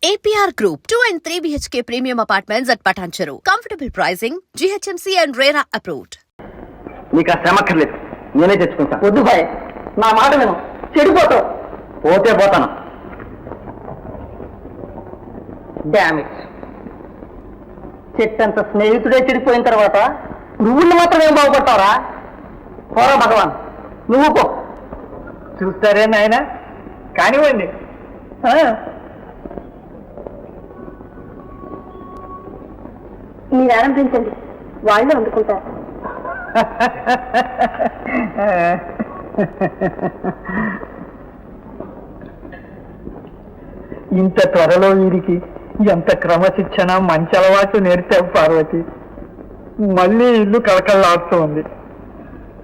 APR Group, 2 and 3 BHK premium apartments at Patancheru. Comfortable pricing, GHMC and RERA approved. నీకు ఆ శ్రమ అక్కర్లేదు, నేనే తెచ్చుకుంటా. వద్దు భాయ్, నా మాట నేను చెడిపోతావు. పోతే పోతాను. డామిట్, చెట్టంత స్నేహితుడే చెడిపోయిన తర్వాత నువ్వు మాత్రం ఏం బాగుపడతావురా? పోరా భగవాన్, నువ్వు పో. చూస్తారే నాయన, కానివ్వండి. మీరు ఆరంభించండి, వాళ్ళు అందుకుంటారు. ఇంత త్వరలో వీరికి ఎంత క్రమశిక్షణ, మంచి అలవాటు నేర్చావు పార్వతి. మళ్ళీ ఇల్లు కలకల్లాడుతోంది.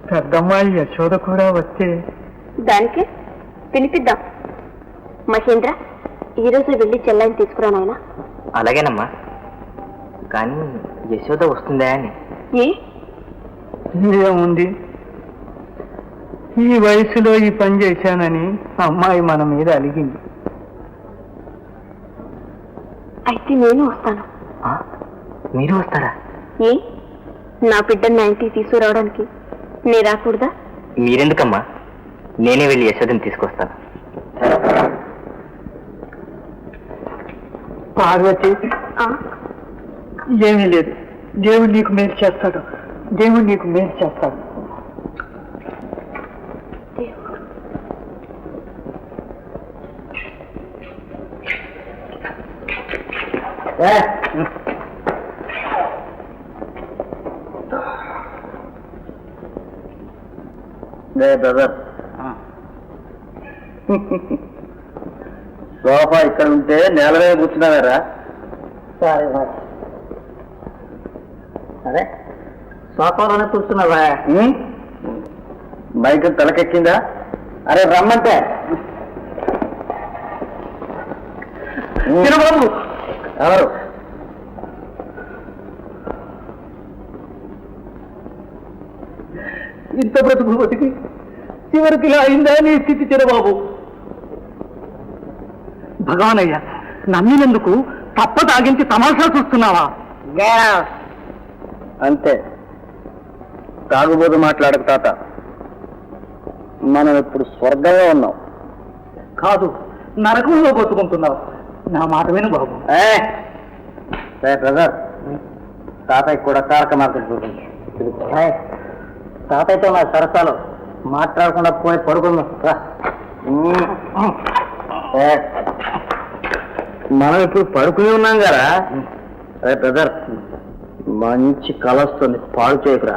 పెద్దమ్మాయి యశోద కూడా వస్తే దానికి పిలిపిద్దాం. మహేంద్ర, ఈరోజు వెళ్ళి చెల్లాయిని తీసుకురా నాయన. అలాగేనమ్మా, కానీ యశోద వస్తుందా అని. ఏముంది, ఈ వయసులో ఈ పని చేశానని అమ్మాయి మన మీద అలిగింది. అయితే నేను వస్తాను. మీరు వస్తారా? నా బిడ్డను నా ఇంటికి తీసుకురావడానికి నేను రాకూడదా? మీరెందుకమ్మా, నేనే వెళ్ళి యశోదని తీసుకొస్తాను. పార్వతి, ఏమీ లేదు, దేవుడు నీకు మేలు చేస్తాడు, దేవుడు నీకు మేలు చేస్తాడు. బ్రదర్, సోఫా ఇక్కడ ఉంటే నేల మీద కూర్చున్నారా? సరే భాయ్, అదే సోఫాలోనే కూర్చున్నావా? బైక్ తలకెక్కిందా? అరే రమ్మంటే తిరుబాబు. ఎవరు? ఇంత బ్రతుకు బతికి చివరికి ఇలా అయిందా నీ స్థితి చిరబాబు? భగవానయ్య, నమ్మినందుకు తప్ప తాగించి తమాషా చూస్తున్నావా? అంతే, తాగుబోతు మాట్లాడక తాత. మనం ఇప్పుడు స్వర్గంలో ఉన్నాం. కాదు, నరకంలో బతుకుంటున్నావు. నా మాట విను బాబు. బ్రదర్, తాతయ్య కూడా తారక మార్కెట్ తాతయ్యతో నా సరసాలు మాట్లాడకుండా పోయి పడుకుందాం. మనం ఇప్పుడు పడుకుని ఉన్నాం కదా. అదే బ్రదర్, మంచి కళ వస్తుంది, పాడు చేయకురా.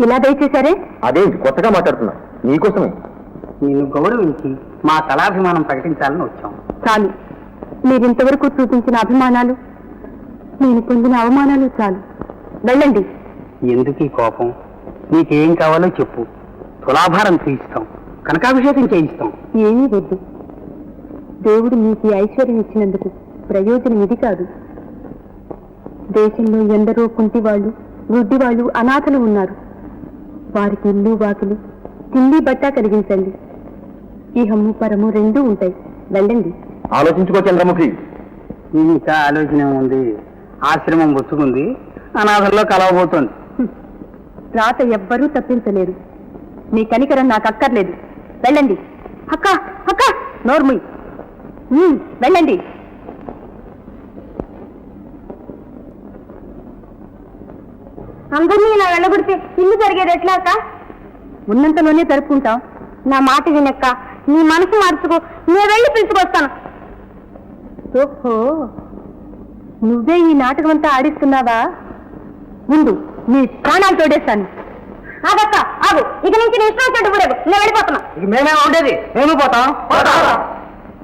ఇలా దయచేశారే? అదేంటి కొత్తగా మాట్లాడుతున్నా? నీకోసమే. నేను గౌరవించి మా కళాభిమానం ప్రకటించాలని వచ్చాం. చాలు, మీరింతవరకు చూపించిన అభిమానాలు, నేను పొందిన అవమానాలు చాలు. వెళ్ళండి. ఎందుకు ఈ కోపం? నీకేం కావాలో చెప్పు, తులాభారం తీయిస్తాం, కనకాభిషేకం చేయిస్తాం. ఏమీ వద్దు. దేవుడు మీకు ఈ ఐశ్వర్యం ఇచ్చినందుకు ప్రయోజనం ఇది కాదు. దేశంలో ఎందరో కుంటివాళ్ళు, గుడ్డివాళ్ళు, అనాథలు ఉన్నారు. వారికి ఇల్లు, వాకిలి, తిండి, బట్ట కలిగించండి. ఇహము పరము రెండూ ఉంటాయి. వెళ్ళండి. ఆలోచించుకో చంద్రముఖి. ఇంకా ఆలోచన ఉంది. ఆశ్రమం బుచ్చుకుంది, అనాథల్లో కలవబోతోంది. రాత ఎవ్వరూ తప్పించలేరు. మీ కనికరం నాకు అక్కర్లేదు. వెళ్ళండి. అక్క అక్క, నోర్ముయ్. వెళ్ళండి. అందరినీ ఇలా వెళ్ళగొడితే ఇల్లు జరిగేది ఎట్లా అక్క? ఉన్నంతలోనే జరుపుకుంటాం. నా మాట వినక్క, నీ మనసు మార్చుకో, నేను వెళ్ళి పిలుచుకొస్తాను. ఓహో, నువ్వే ఈ నాటకం అంతా ఆడిస్తున్నావా? ముందు నీ ప్రాణాలు తోడేస్తాను. ఆగక్క, ఆగు. ఇక నుంచి నీ ఇష్టం చెట్టు ఊరేగు. నేను వెళ్ళిపోతున్నా. మేమే ఉండేది, మేము పోతాం.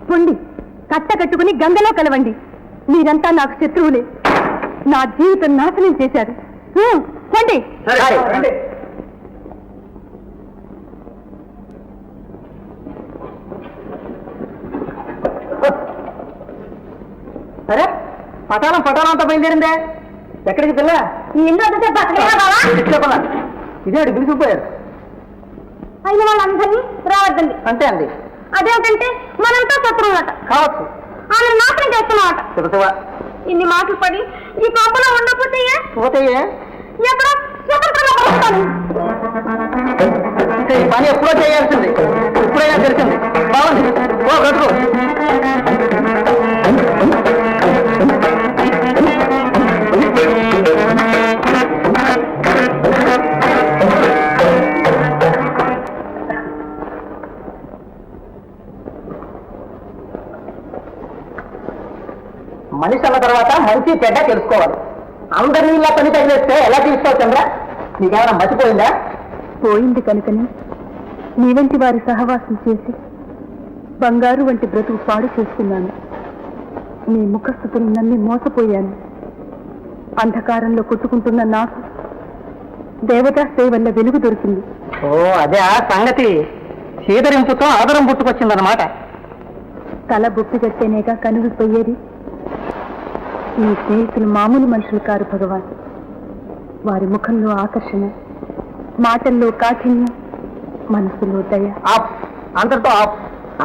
పొండి, కట్ట కట్టుకుని గంగలో కలవండి. మీరంతా నాకు శత్రువులే. నా జీవితం నాశనం చేశారు. పొండి. సరే, పటాలంతా బయలుదేరిందే. ఎక్కడికి పిల్ల? ఈ ఇల్లు వదిలితే బతకలేవా బావా? ఇదే పిలిచిపోయారు. అయిన వాళ్ళందరినీ రావద్దండి. అంతే అండి, అదేమిటంటే మనంతా శత్రువులట. కావచ్చు. ఆమె నాశనం చేస్తున్నామట. చెబుతావా? ఇన్ని మాటలు పడి ఈ పంపలో ఉండకపోతే పోతాయే ఎక్కడ స్వతంత్రంగా బతుకుతాను. ఇంకా ఈ పని ఎప్పుడో చేయాల్సింది, ఇప్పుడైనా తెలిసింది. బాగుంది, ఓ గడుపు. మనిషి అన్న తర్వాత మంచి చెడ్డ తెలుసుకోవాలి. అందరినీ ఇలా పని తగిలేస్తే ఎలా తీసుకోవాలి చంద్ర? నీకేమైనా మర్చిపోయిందా? పోయింది కనుకనే నీ వంటి వారి సహవాసం చేసి బంగారు వంటి బ్రతుకు పాడు చేసుకున్నాను. నీ ముఖస్థుతులు నమ్మి మోసపోయాను. అంధకారంలో కొట్టుకుంటున్న నాకు దేవదాస్తే వల్ల వెలుగు దొరికింది. ఓ అదే ఆ సంగతి. చీదరింపుతో ఆదరం పుట్టుకొచ్చిందన్నమాట. తల బొప్పి కట్టేనేగా కనులు పోయేది. నీ స్నేహితులు మామూలు మనుషులు కారు భగవాన్. వారి ముఖంలో ఆకర్షణ, మాటల్లో కాఠిన్యం, మనసులో దయ. ఆఫ్, అంతటితో ఆఫ్.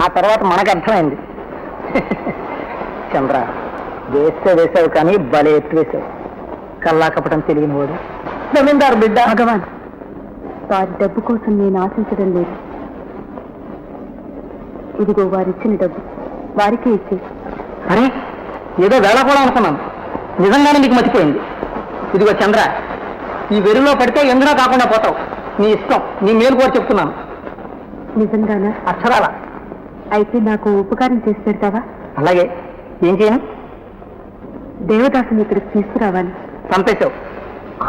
ఆ తర్వాత మనకు అర్థమైంది. చంద్ర, వేస్తే వేసావు కానీ భలే ఎత్తు వేసావు. కల్లా కపటం తెలియని వాడు జమీందారు బిడ్డ. భగవాన్, వారి డబ్బు కోసం నేను ఆశించడం లేదు. ఇదిగో వారిచ్చిన డబ్బు వారికే ఇచ్చే. అరే, ఏదో వేళ కూడా అనుకున్నాను. నిజంగానే నీకు మర్చిపోయింది. ఇదిగో చంద్ర, ఈ వెరులో పడితే ఎందులో కాకుండా పోతావు. నీ ఇష్టం, నీ మేలు కూడా చెప్తున్నాను. నిజంగానా? అక్షరాల. అయితే నాకు ఉపకారం చేసి పెడతావా? అలాగే. ఏం చేయను? దేవదాసుని ఇక్కడికి తీసుకురావాలి. చంపేశావు.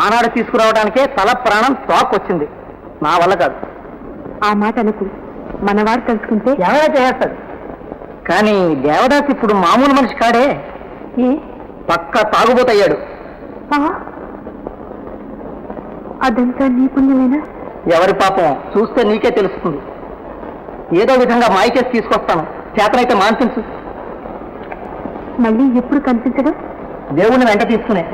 ఆనాడు తీసుకురావడానికే తల ప్రాణం స్టాక్ వచ్చింది. నా వల్ల కాదు. ఆ మాట అనుకు. మనవాడు తలుచుకుంటే ఎవరైనా చేస్తాడు. కానీ దేవదాస్ ఇప్పుడు మామూలు మనిషి కాడే. ఏ పక్క తాగుబోతయ్యాడు. అదంతా నీ పుణ్యమేనా? ఎవరి పాపం చూస్తే నీకే తెలుస్తుంది. ఏదో విధంగా మాయకేసి తీసుకొస్తాను. చేతనైతే మాన్పించు. మళ్ళీ ఎప్పుడు కనిపించడం? దేవుణ్ణి వెంట తీసుకునే.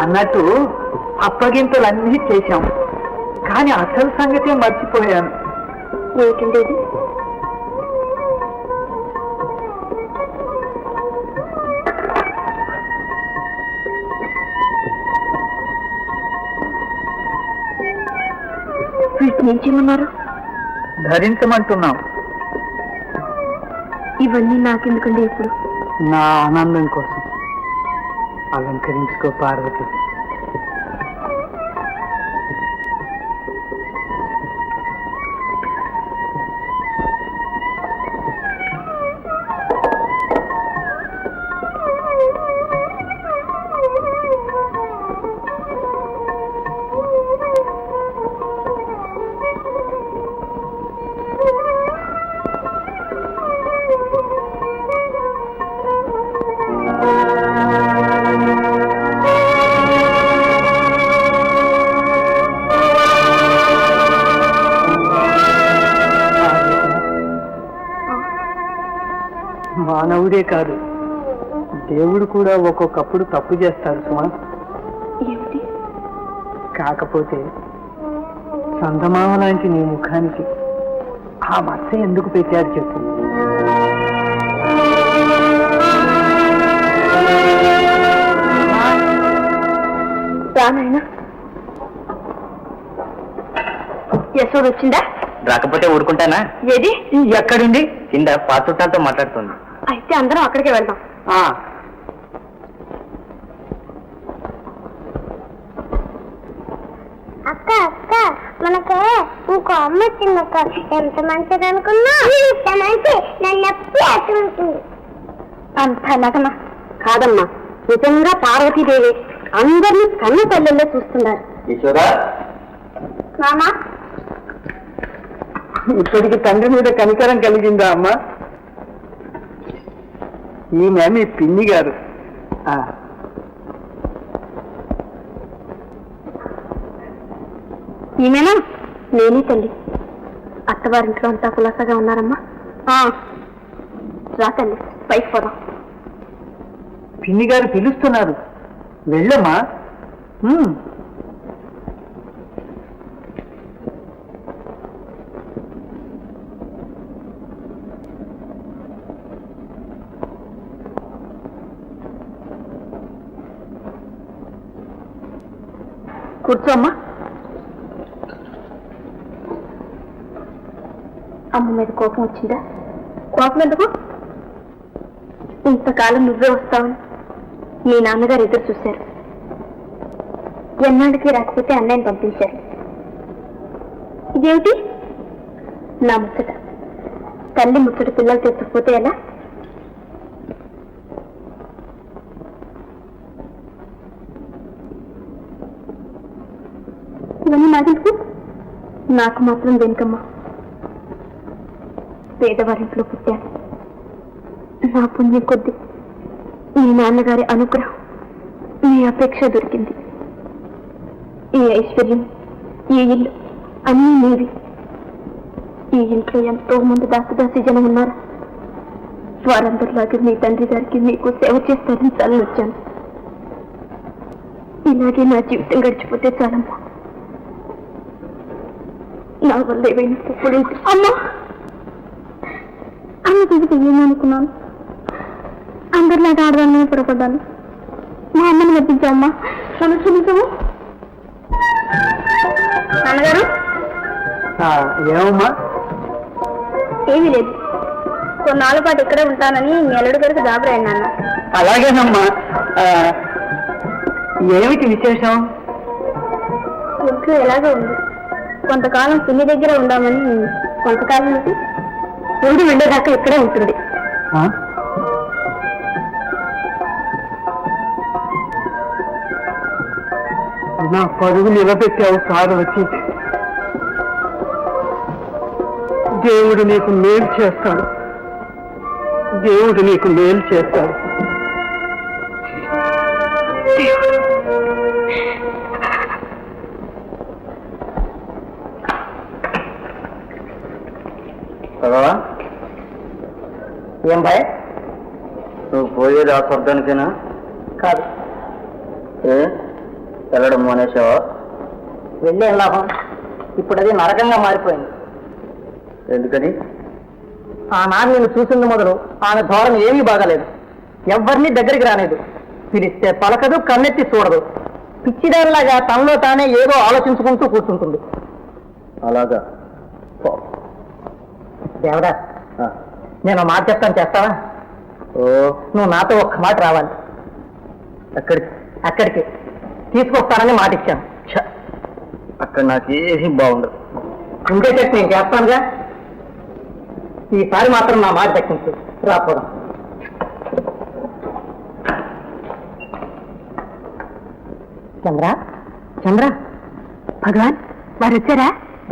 అన్నట్టు అప్పగింతలన్నీ చేశాం, కానీ అసలు సంగతే మర్చిపోయాను. ఏమిటండేది? వీటిని ఏం చేయమన్నారు? ధరించమంటున్నాం. ఇవన్నీ నాకెందుకండి ఇప్పుడు? నా ఆనందం కోసం. అలంకరించుకో పార్వతి. మానవుడే కాదు, దేవుడు కూడా ఒక్కొక్కప్పుడు తప్పు చేస్తాడు సుమా. ఏమిటి? కాకపోతే చందమామ లాంటి నీ ముఖానికి ఆ మచ్చ ఎందుకు పెట్టారు చెప్పు. రానాయన, యశోద వచ్చిందా? రాకపోతే ఊరుకుంటానా? ఏది? ఎక్కడుంది? కింద పాత్రతో మాట్లాడుతుంది. అయితే అందరం అక్కడికే వెళ్దాం. అక్క అక్క, మనకు ఇంకో అమ్మ వచ్చిందక్క. ఎంత మంచిది అనుకున్నా ఇంత మంచి నన్ను ఎప్పుడు అట్టుంటుంది. అంత నటన కాదమ్మా, నిజంగా పార్వతీదేవి అందరినీ కన్న తల్లిలో చూస్తున్నారు. ఈశ్వరా, మామా, ఇప్పటికి తండ్రి మీద కనికరం కలిగిందా అమ్మా? ఈమె మీ పిన్ని గారు. ఈమెనా? నేనే తల్లి. అత్తవారింట్లో అంతా కులాసాగా ఉన్నారమ్మా? రా తల్లి పైకి పోదాం. పిన్ని గారు పిలుస్తున్నారు, వెళ్ళమ్మా. కూర్చోమ్మా. అమ్మ మీద కోపం వచ్చిందా? కోపం ఎందుకు? ఇంతకాలం నువ్వే వస్తావని మీ నాన్నగారు ఎదురు చూశారు. ఎన్నాడికి రాకపోతే అన్నయ్యని పంపించారు. ఇదేమిటి? నా ముచ్చట. తల్లి ముచ్చట పిల్లలు తెచ్చకపోతే ఎలా? ఇవన్నీ నాకెందుకు? నాకు మాత్రం వెనుకమ్మా. పేదవారింట్లో పుట్టాను. నా పుణ్యం కొద్ది మీ నాన్నగారి అనుగ్రహం, మీ అపేక్ష దొరికింది. ఈ ఐశ్వర్యం, ఈ ఇల్లు అన్నీ మీవి. ఈ ఇంట్లో ఎంతో మంది దాసదాసి జనం ఉన్నారు. వారందరిలాగే మీ తండ్రి గారికి మీకు సేవ చేస్తారని చాలని వచ్చాను. ఇలాగే నా జీవితం గడిచిపోతే చాలమ్మా. నా వల్ల ఏమైనా తప్పుడు అమ్మా అమ్మ చూసి ఏమనుకున్నాను. అందరిలాగా ఆడదాన్ని పొరపడ్డాను. మా అమ్మని మెప్పించామ్మా. క్షమించము. నాన్నగారు ఏమమ్మా? ఏమీ లేదు. కొన్నాళ్ళ పాటు ఇక్కడే ఉంటానని మీ అల్లుడు గారికి జాబరాయండి నాన్న. అలాగేనమ్మా. ఏమిటి విశేషం? ఇంట్లో ఎలాగో ఉంది. కొంతకాలం పిల్లి దగ్గర ఉందామని. కొంతకాలం అంటే ముందు వెళ్ళేదాకా ఇక్కడే ఉంటుంది. నా పరువు నిలబెట్టావు సారు వచ్చి. దేవుడు నీకు మేలు చేస్తాడు. దేవుడు నీకు మేలు చేస్తాడు. ఏం భయ? నువ్వు పోయేది ఆ స్వర్గానికేనా? కాదు. వెళ్ళడం మానేసావా? వెళ్ళే లాభం. ఇప్పుడు అది నరకంగా మారిపోయింది. ఎందుకని? ఆనాడు నేను చూసింది మొదలు ఆమె ధోరణి ఏమీ బాగాలేదు. ఎవరిని దగ్గరికి రాలేదు. పిలిస్తే పలకదు, కన్నెత్తి చూడదు. పిచ్చిదానిలాగా తనలో తానే ఏదో ఆలోచించుకుంటూ కూర్చుంటుంది. అలాగా? దేవుడా, నేను మాట చెప్తాను, చేస్తావా? నువ్వు నాతో ఒక్క మాట రావాలి. అక్కడికి తీసుకొస్తానని మాట ఇచ్చాను. అక్కడ నాకేమీ బాగుండదు. ఉండే చెట్టు నేను చేస్తానుగా. ఈసారి మాత్రం నా మాట దక్కించు. రాపోదాం. చంద్ర, చంద్ర, భగవాన్ వారు వచ్చారా?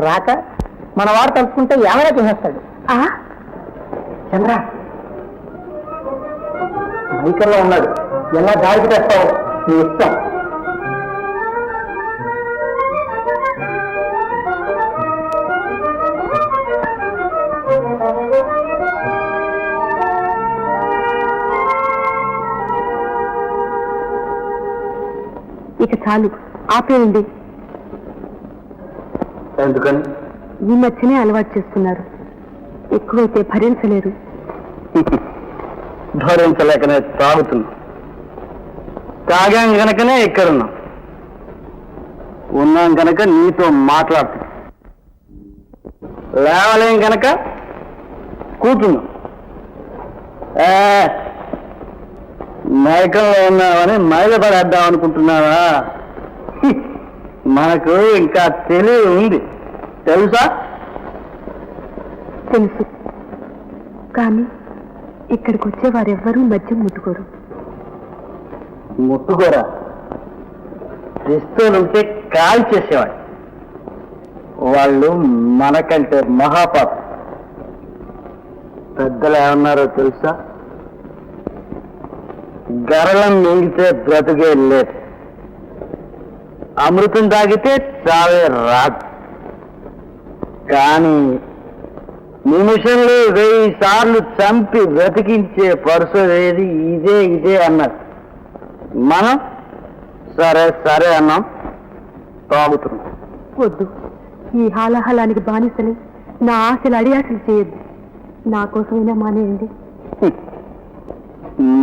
రాక మన వాడు తలుచుకుంటే ఏమైనా చేసేస్తాడు. చంద్ర మైకల్లో ఉన్నాడు. ఎలా దాడికి తెస్తావు? నీ ఇష్టం. ఇక చాలు, ఆపేయండి. ఎందుకని? ఈ మధ్యనే అలవాటు చేస్తున్నారు. ఎక్కువైతే భరించలేరు. భరించలేకనే తాగుతున్నా. తాగాం గనకనే ఇక్కడున్నాం. ఉన్నాం గనక నీతో మాట్లాడుతున్నాం. లేవలేం గనక కూర్చున్నాం. మైకంలో ఉన్నామని మైల పడేద్దాం అనుకుంటున్నావా? మనకు ఇంకా తెలివి ఉంది, తెలుసా? తెలుసు, కానీ ఇక్కడికి వచ్చే వారెవ్వరూ మద్యం ముట్టుకోరు. ముట్టుకోరా? పిస్తోలుంటే కాల్ చేసేవాడు. వాళ్ళు మనకంటే మహాపాప. పెద్దలు ఏమన్నారో తెలుసా? గరళం మింగితే బ్రతుకే లేదు, అమృతం తాగితే చావే రాదు. కానీ నిమిషంలో 1000 సార్లు చంపి బ్రతికించే పరుసు ఏది ఇదే అన్నారు. మనం సరే సరే అన్నాం, తాగుతున్నాం. వద్దు, ఈ హాలాహలానికి బానిసని నా ఆశలు అడియాసలు చేయొద్దు. నా కోసమైనా మానేయండి.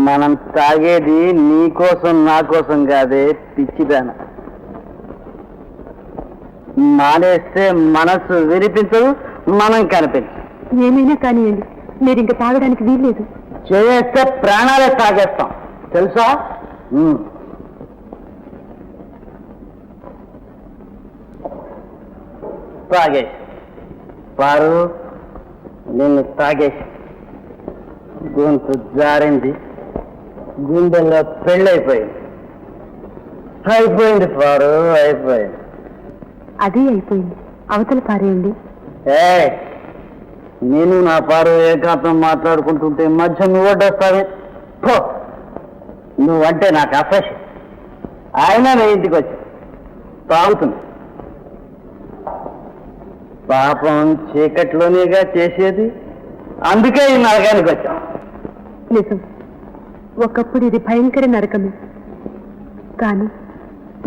మనం తాగేది నీ కోసం నా కోసం కాదే పిచ్చిదాన. మానేస్తే మనసు వినిపించదు, మనం కనిపించదు. ఏమైనా కానివ్వండి, మీరు ఇంకా తాగడానికి వీల్లేదు. చేస్తే ప్రాణాలే తాగేస్తాం తెలుసా. తాగేసి పారు, నిన్ను తాగేసి గొంతు జారింది, గుండెల్లో పెళ్ళైపోయింది. అయిపోయింది పారు, అయిపోయింది. అదే అయిపోయింది, అవతల పారేయండి. నేను నా పారు ఏకాంతం మాట్లాడుకుంటుంటే మధ్య నువ్వు వడ్డొస్తావే. నువ్వంటే నాకు అసహ్యం. ఆయన నా ఇంటికి వచ్చి తాగుతుంది. పాపం చీకట్లోనేగా చేసేది, అందుకే ఈ నరకానికి వచ్చాం. నిజం, ఒకప్పుడు ఇది భయంకర నరకమే. కానీ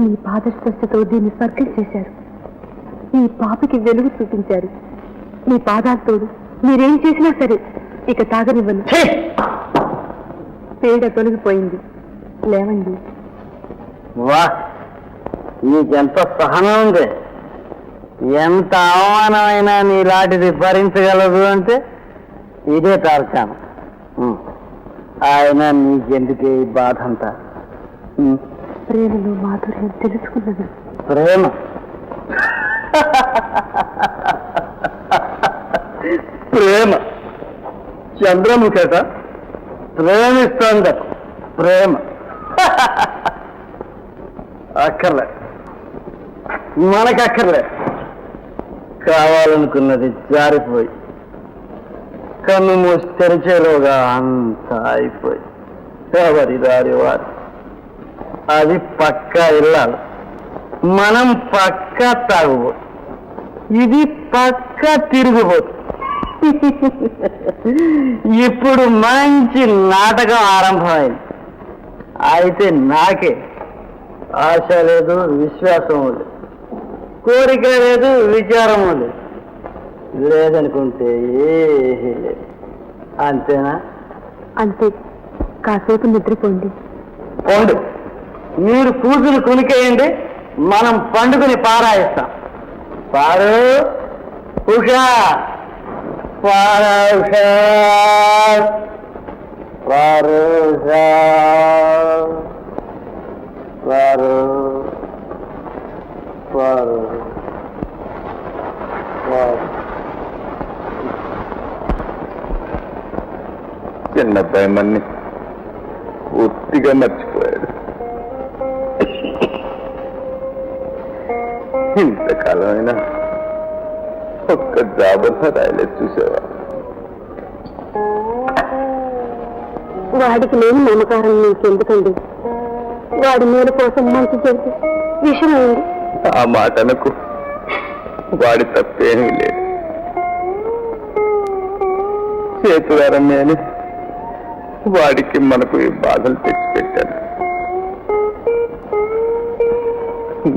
మీ పాదస్పర్శతో దీన్ని స్వర్గం చేశారు. ఈ పాపికి వెలుగు చూపించారు. మీ పాదాలతోడు మీరేం చేసినా సరే ఇక తాగనివ్వను. పేడ తొలగిపోయింది, లేవండి. వా, నీకెంత సహనం ఉంది. ఎంత అవమానమైనా నీలాంటిది భరించగలదు అంటే ఇదే తార్కాను. ఆయన నీకెందుకే ఈ బాధ అంతా? ప్రేమలో మాధుర్యం తెలుసుకున్నది. ప్రేమ ప్రేమ చంద్రముఖట ప్రేమిస్తోంద. ప్రేమ అక్కర్లే, మనకక్కర్లే. కావాలనుకున్నది జారిపోయి కన్ను మూసి తెరిచేలోగా అంతా అయిపోయి ఎవరి దారి వారి. అది పక్కా ఇల్లాలి, మనం పక్కా తాగుబో, ఇది పక్కా తిరుగుబోతు. ఇప్పుడు మంచి నాటకం ఆరంభమైంది. అయితే నాకే ఆశ లేదు, విశ్వాసం లేదు, కోరిక లేదు, విచారం లేదు. లేదనుకుంటే ఏమీ లేదు. అంతేనా? అంతే, కాసేపు నిద్రపోండి. పండు, మీరు కూతురు కునికేయండి, మనం పండుగని పారాయిస్తాం. పారు ఉషా, పారు ఉషా, పారు ఉషా, పారు పారు పారు. చిన్నబ్బాయి మన్ని పూర్తిగా మర్చిపోయాడు. ఇంతకాలమైనా ఒక్క జాబర్తా రాయలేదు చూసావా? వాడికి లేని నమ్మకారం నీకెందుకండి? వాడి మేలు కోసం మంచి చెబితే విషమైంది. ఆ మాటలకు వాడి తప్పేమీ లేదు. చేతులారమే అని వాడికి మనకు ఈ బాధలు తెచ్చిపెట్టాను.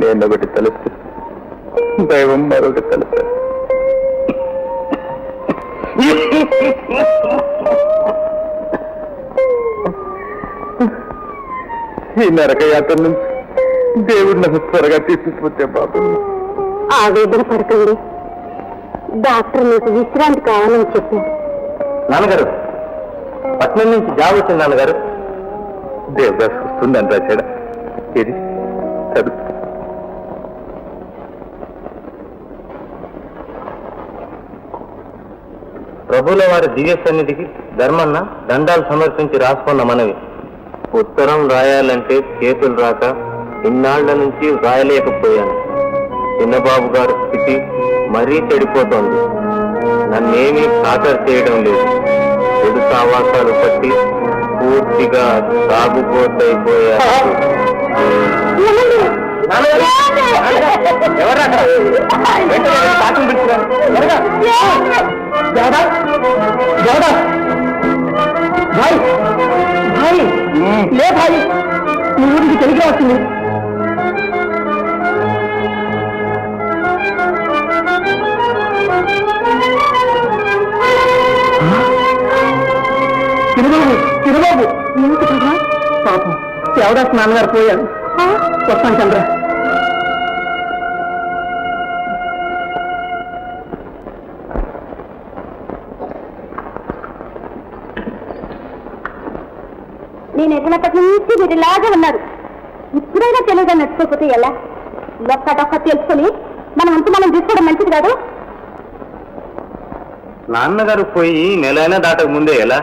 నేనొకటి తలుస్తే దైవం మరొకటి తలుస్తాను. ఈ నరకయాత్ర నుంచి దేవుడు నన్ను త్వరగా తీసుకుపోతే బాబు. ఆవేదన పడకండి, డాక్టర్ మీకు విశ్రాంతి కావాలని చెప్పారు. నాన్నగారు, పట్నం నుంచి జాబ్ వచ్చింది నాన్నగారు. దేవదాస్ వస్తుందని రాశాడా? ఇది చదువు. ప్రభుల వారి దివ్య సన్నిధికి ధర్మన్న దండాలు సమర్పించి రాసుకున్న మనవి. ఉత్తరం రాయాలంటే చేతులు రాక ఇన్నాళ్ల నుంచి రాయలేకపోయాను. చిన్నబాబు గారి స్థితి మరీ చెడిపోతోంది. నన్నేమీ ఖాతరు చేయడం లేదు. చెడు సావాసాలు పట్టి పూర్తిగా సాగుపోతైపోయారు. ఎవరు దేవదాస్ దేవదాస్ భాయ్ భాయ్ లే భాయ్ నీ ఊరికి తెలియగా వచ్చింది. తిరుబాబు తిరుబాబు ఏమిటి కదా పాపం దేవదాస్ నాన్నగారు పోయారు. వస్తాను చంద్ర. నేను ఎదిగినప్పటి నుంచి మీరు ఇలాగే ఉన్నారు. ఇప్పుడైనా తెలియదా నడుచుకోకపోతే ఎలా? ఒక్కటొక్క తెలుసుకుని మనం అంతా మనం తీసుకోవడం మంచిది కాదు. నాన్నగారు పోయి నెలైనా దాటక ముందే ఎలా